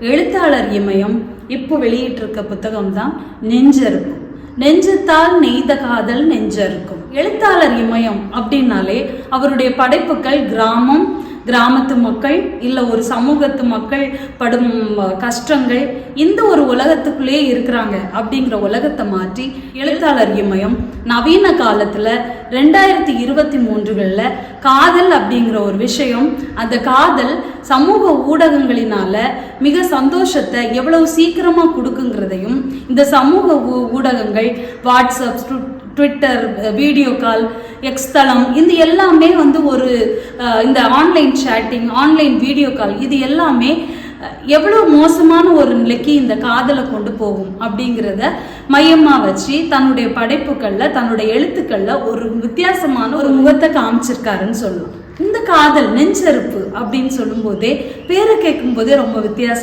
எழுத்தாளர் இமயம் இப்போ வெளியிட்டிருக்க புத்தகம் தான் நெஞ்சறுக்கும். நெஞ்சத்தால் நெய்த காதல் நெஞ்சறுக்கும். எழுத்தாளர் இமயம் அப்படின்னாலே அவருடைய படைப்புகள் கிராமத்து மக்கள் இல்லை ஒரு சமூகத்து மக்கள் படும் கஷ்டங்கள், இந்த ஒரு உலகத்துக்குள்ளேயே இருக்கிறாங்க அப்படிங்கிற உலகத்தை மாற்றி எழுத்தாளர் இமயம் நவீன காலத்தில் 2023களில் காதல் அப்படிங்கிற ஒரு விஷயம், அந்த காதல் சமூக ஊடகங்களினால மிக சந்தோஷத்தை எவ்வளவு சீக்கிரமாக கொடுக்குங்கிறதையும், இந்த சமூக ஊடகங்கள் WhatsApp, Twitter, video call, X தளம், இது எல்லாமே ஒரு இந்த online chatting, online video call, இது எல்லாமே எவ்வளோ மோசமான ஒரு நிலைக்கு இந்த காதலை கொண்டு போகும் அப்படிங்கிறத மையமாக வச்சு தன்னுடைய படைப்புகளில், தன்னுடைய எழுத்துக்களில் ஒரு வித்தியாசமான ஒரு முகத்தை காமிச்சிருக்காருன்னு சொல்லலாம். இந்த காதல் நெஞ்சறுப்பு அப்படின்னு சொல்லும் போதே, பேரை கேட்கும் போதே ரொம்ப வித்தியாசம்.